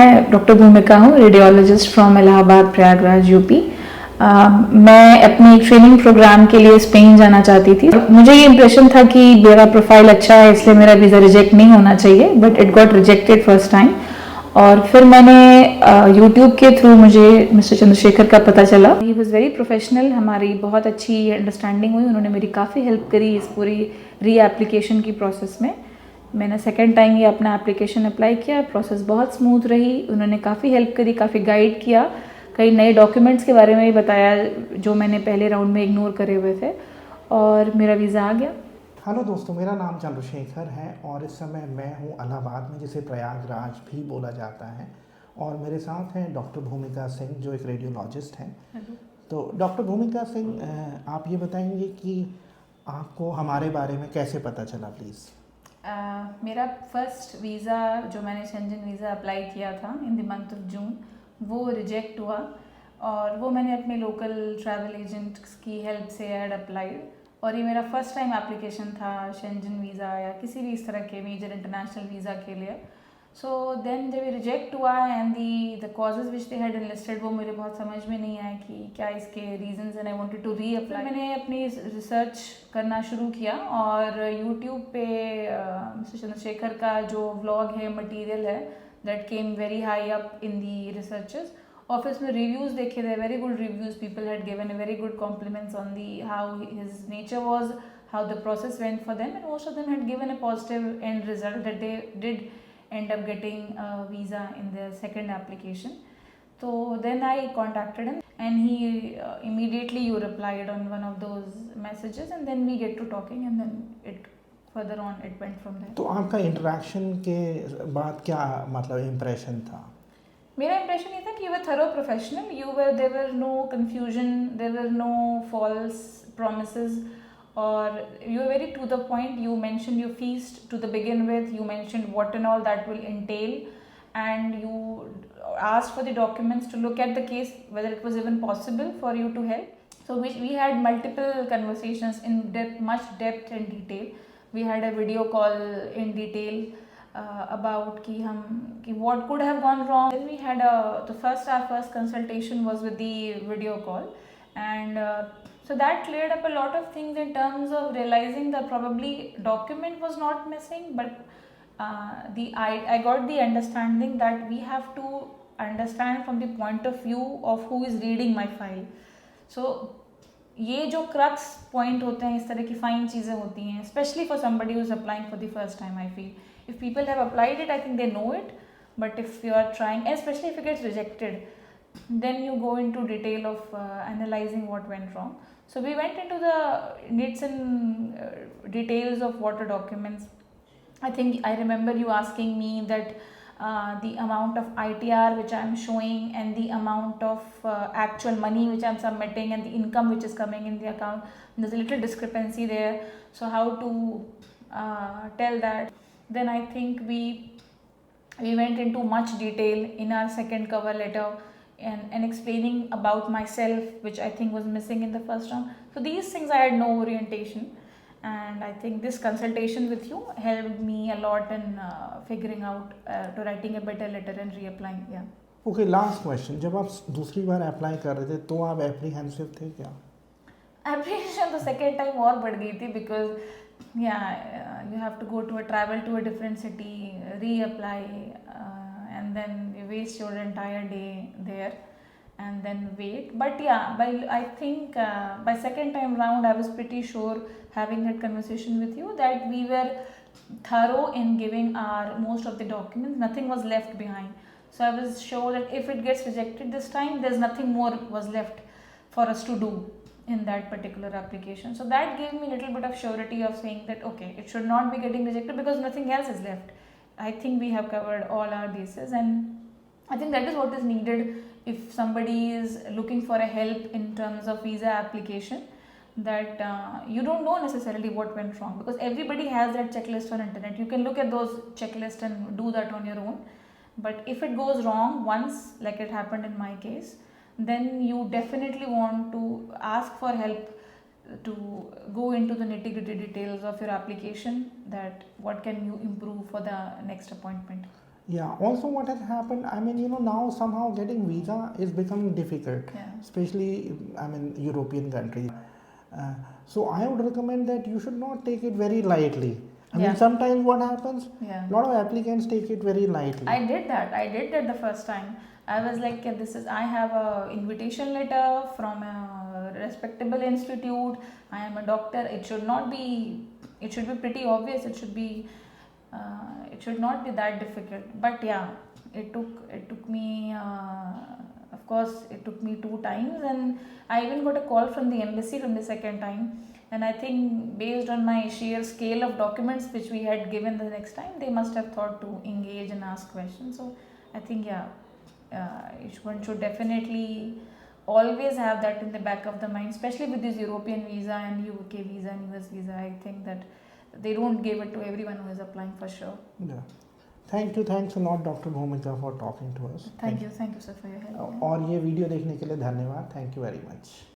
मैं डॉक्टर भूमिका हूँ, radiologist from Allahabad Prayagraj UP. मैं अपनी ट्रेनिंग प्रोग्राम के लिए स्पेन जाना चाहती थी। मुझे ये इम्प्रेशन था कि मेरा प्रोफाइल अच्छा है इसलिए मेरा वीज़ा रिजेक्ट नहीं होना चाहिए, but it got rejected first time. और फिर मैंने यूट्यूब के थ्रू मुझे मिस्टर चंद्रशेखर का पता चला। ही वॉज़ वेरी प्रोफेशनल, हमारी बहुत अच्छी अंडरस्टैंडिंग हुई। उन्होंने मेरी काफ़ी हेल्प करी इस पूरी री एप्लीकेशन की प्रोसेस में। मैंने सेकेंड टाइम ये अपना एप्लीकेशन अप्लाई किया, प्रोसेस बहुत स्मूथ रही। उन्होंने काफ़ी हेल्प करी, काफ़ी गाइड किया, कई नए डॉक्यूमेंट्स के बारे में भी बताया जो मैंने पहले राउंड में इग्नोर करे हुए थे, और मेरा वीज़ा आ गया। हेलो दोस्तों, मेरा नाम चंद्रशेखर है और इस समय मैं हूँ इलाहाबाद में, जिसे प्रयागराज भी बोला जाता है। और मेरे साथ हैं डॉक्टर भूमिका सिंह, जो एक रेडियोलॉजिस्ट हैं। तो डॉक्टर भूमिका सिंह, आप ये बताएंगे कि आपको हमारे बारे में कैसे पता चला, प्लीज़। मेरा फर्स्ट वीज़ा जो मैंने शेंजन वीज़ा अप्लाई किया था in the month of June, वो रिजेक्ट हुआ, और वो मैंने अपने लोकल ट्रैवल एजेंट की हेल्प से ऐड अप्लाइड। और ये मेरा फर्स्ट टाइम एप्लीकेशन था शेंजन वीज़ा या किसी भी इस तरह के मेजर इंटरनेशनल वीज़ा के लिए। सो देन जब ये रिजेक्ट हुआ and the causes which they had listed, वो मुझे बहुत समझ में नहीं आया कि क्या इसके reasons, and I wanted to reapply. मैंने अपनी रिसर्च करना शुरू किया और यूट्यूब पे मिस्टर चंद्रशेखर का जो व्लॉग है, मटेरियल है, that came very high up in the researches. और फिर उसमें रिव्यूज़ देखे थे, very good reviews, people had given very good compliments on the how his nature was, how the process went for them, and most of them had given a positive end result that they did end up getting a visa in their second application. So then I contacted him and he immediately you replied on one of those messages, and then we get to talking, and then it further on it went from there. तो आपका interaction के बाद क्या मतलब impression था? मेरा impression ये था कि you were thorough professional, there were no confusion, there were no false promises, or you were very to the point. You mentioned your feast to the begin with, you mentioned what and all that will entail, and you asked for the documents to look at the case, whether it was even possible for you to help. So we had multiple conversations in depth, much depth and detail. We had a video call in detail about कि what could have gone wrong. Then we had our first consultation was with the video call, and so that cleared up a lot of things in terms of realizing that probably document was not missing, but I got the understanding that we have to understand from the point of view of who is reading my file. So ये जो crux point होते हैं, इस तरह की fine चीज़ें होती हैं, specially for somebody who is applying for the first time. I feel if people have applied it, I think they know it, but if you are trying, and specially if it gets rejected, then you go into detail of analyzing what went wrong. So we went into the nits and details of what are documents. I think I remember you asking me that the amount of ITR which I am showing and the amount of actual money which I am submitting and the income which is coming in the account, there's a little discrepancy there. So how to tell that? Then I think we went into much detail in our second cover letter and explaining about myself, which I think was missing in the first round. So these things I had no orientation, and I think this consultation with you helped me a lot in figuring out to writing a better letter and reapplying. Yeah. Okay, last question, जब आप दूसरी बार apply कर रहे थे तो आप apprehensive थे क्या? एप्रीहेंशन तो सेकेंड टाइम और बढ़ गई थी, because you have to go to travel to a different city, reapply, and then you waste your entire day there and then wait. But yeah, I think by second time round I was pretty sure, having that conversation with you, that we were thorough in giving our most of the documents, nothing was left behind. So I was sure that if it gets rejected this time, there's nothing more was left for us to do in that particular application. So that gave me a little bit of surety of saying that okay, it should not be getting rejected because nothing else is left. I think we have covered all our bases, and I think that is what is needed if somebody is looking for a help in terms of visa application, that you don't know necessarily what went wrong, because everybody has that checklist on internet. You can look at those checklists and do that on your own, but if it goes wrong once, like it happened in my case, then you definitely want to ask for help to go into the nitty-gritty details of your application, that what can you improve for the next appointment. Yeah, also what has happened, I mean, now somehow getting visa is becoming difficult, Yeah. especially, I mean, European countries. Uh, so I would recommend that you should not take it very lightly. I Yeah. mean, sometimes what happens, Yeah. a lot of applicants take it very lightly. I did that the first time. I was like, "Yeah, this is, I have a invitation letter from a respectable institute. I am a doctor. It should not be, it should be pretty obvious. It should not be that difficult." But yeah, it took me, of course, it took me 2 times, and I even got a call from the embassy from the second time. And I think based on my sheer scale of documents which we had given the next time, they must have thought to engage and ask questions. So I think, yeah, one should definitely always have that in the back of the mind, especially with this European visa and UK visa and US visa. I think that they don't give it to everyone who is applying, for sure. Yeah. Thanks a lot doctor भूमिका for talking to us. Thank you sir for your help. और ये video देखने के लिए धन्यवाद. Thank you very much.